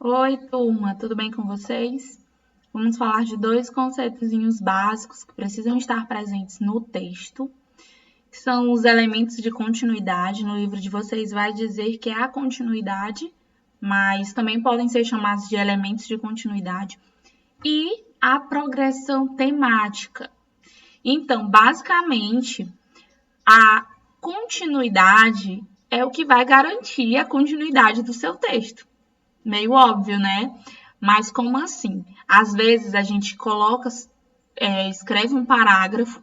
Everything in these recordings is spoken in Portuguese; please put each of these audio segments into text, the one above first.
Oi, turma, tudo bem com vocês? Vamos falar de dois conceitozinhos básicos que precisam estar presentes no texto, que são os elementos de continuidade. No livro de vocês vai dizer que é a continuidade, mas também podem ser chamados de elementos de continuidade, e a progressão temática. Então, basicamente, a continuidade é o que vai garantir a continuidade do seu texto. Meio óbvio, né? Mas como assim? Às vezes a gente escreve um parágrafo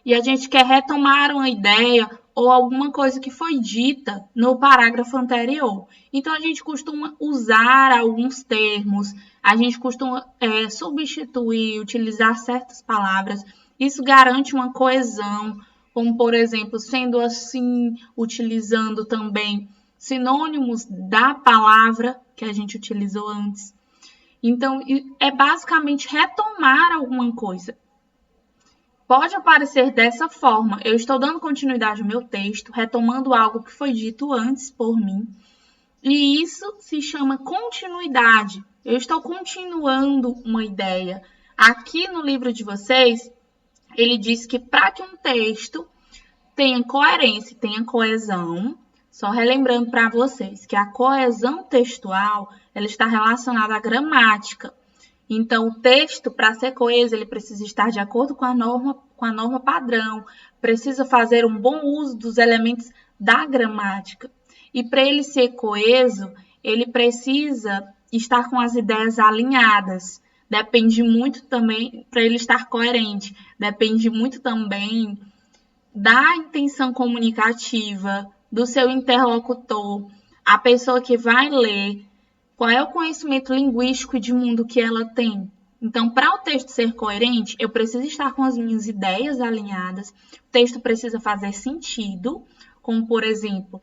e a gente quer retomar uma ideia ou alguma coisa que foi dita no parágrafo anterior. Então a gente costuma usar alguns termos, a gente costuma substituir, utilizar certas palavras. Isso garante uma coesão, como por exemplo, sendo assim, utilizando também sinônimos da palavra que a gente utilizou antes. Então, é basicamente retomar alguma coisa. Pode aparecer dessa forma: eu estou dando continuidade ao meu texto, retomando algo que foi dito antes por mim, e isso se chama continuidade. Eu estou continuando uma ideia. Aqui no livro de vocês, ele diz que para que um texto tenha coerência, tenha coesão, só relembrando para vocês que a coesão textual ela está relacionada à gramática. Então, o texto, para ser coeso, ele precisa estar de acordo com a norma padrão, precisa fazer um bom uso dos elementos da gramática. E para ele ser coeso, ele precisa estar com as ideias alinhadas. Depende muito também, para ele estar coerente, depende muito também da intenção comunicativa, do seu interlocutor, a pessoa que vai ler, qual é o conhecimento linguístico e de mundo que ela tem. Então, para o texto ser coerente, eu preciso estar com as minhas ideias alinhadas, o texto precisa fazer sentido, como, por exemplo,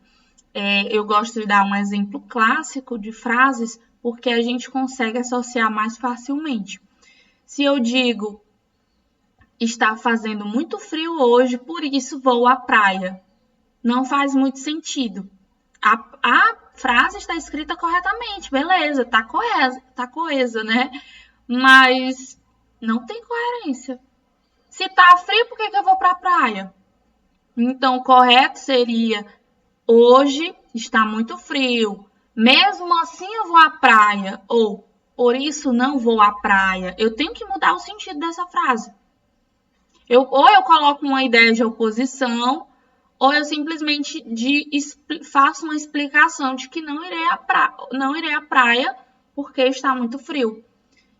eu gosto de dar um exemplo clássico de frases, porque a gente consegue associar mais facilmente. Se eu digo, está fazendo muito frio hoje, por isso vou à praia. Não faz muito sentido. A frase está escrita corretamente, beleza, tá coesa, né? Mas não tem coerência. Se tá frio, por que eu vou pra praia? Então, o correto seria: hoje está muito frio, mesmo assim eu vou à praia. Ou, por isso não vou à praia. Eu tenho que mudar o sentido dessa frase. Ou eu coloco uma ideia de oposição, ou eu simplesmente faço uma explicação de que não irei à praia porque está muito frio.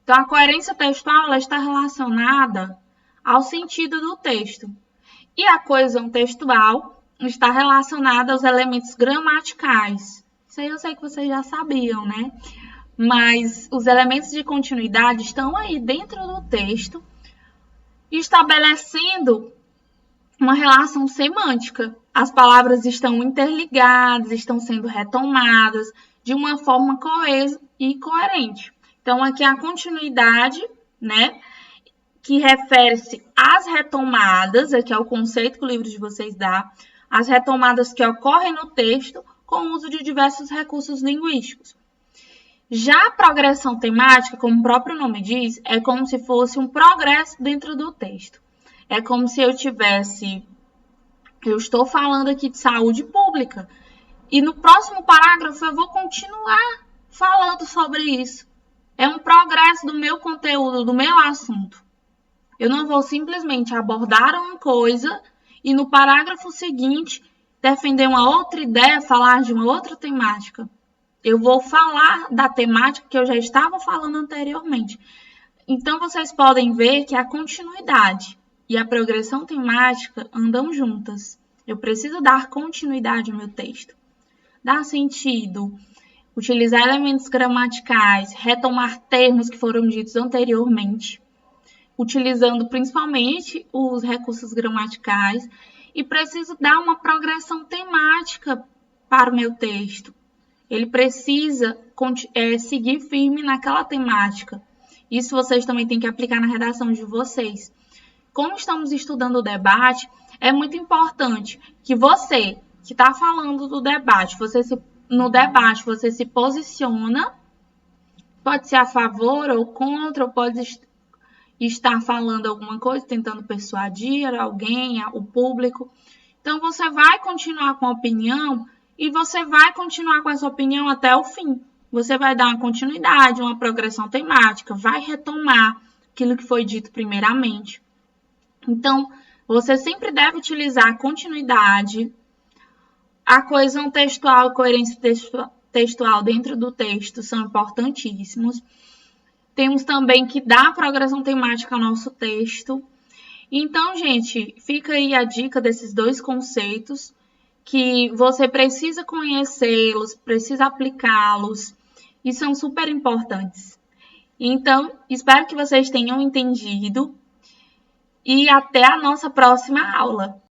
Então, a coerência textual ela está relacionada ao sentido do texto. E a coesão textual está relacionada aos elementos gramaticais. Isso aí eu sei que vocês já sabiam, né? Mas os elementos de continuidade estão aí dentro do texto, estabelecendo uma relação semântica. As palavras estão interligadas, estão sendo retomadas de uma forma coesa e coerente. Então, aqui a continuidade, né, que refere-se às retomadas, aqui é o conceito que o livro de vocês dá, as retomadas que ocorrem no texto com o uso de diversos recursos linguísticos. Já a progressão temática, como o próprio nome diz, é como se fosse um progresso dentro do texto. É como se eu estou falando aqui de saúde pública, e no próximo parágrafo eu vou continuar falando sobre isso. É um progresso do meu conteúdo, do meu assunto. Eu não vou simplesmente abordar uma coisa e no parágrafo seguinte defender uma outra ideia, falar de uma outra temática. Eu vou falar da temática que eu já estava falando anteriormente. Então, vocês podem ver que a continuidade e a progressão temática andam juntas. Eu preciso dar continuidade ao meu texto, dar sentido, utilizar elementos gramaticais, retomar termos que foram ditos anteriormente, utilizando principalmente os recursos gramaticais, e preciso dar uma progressão temática para o meu texto. Ele precisa seguir firme naquela temática. Isso vocês também têm que aplicar na redação de vocês. Como estamos estudando o debate, é muito importante que você, que está falando do debate, no debate você se posiciona Pode ser a favor ou contra, ou pode estar falando alguma coisa, tentando persuadir alguém, o público. Então, você vai continuar com a opinião e você vai continuar com essa opinião até o fim. Você vai dar uma continuidade, uma progressão temática, vai retomar aquilo que foi dito primeiramente. Então, você sempre deve utilizar a continuidade, a coesão textual e coerência textual dentro do texto são importantíssimos. Temos também que dar progressão temática ao nosso texto. Então, gente, fica aí a dica desses 2 conceitos que você precisa conhecê-los, precisa aplicá-los e são super importantes. Então, espero que vocês tenham entendido e até a nossa próxima aula.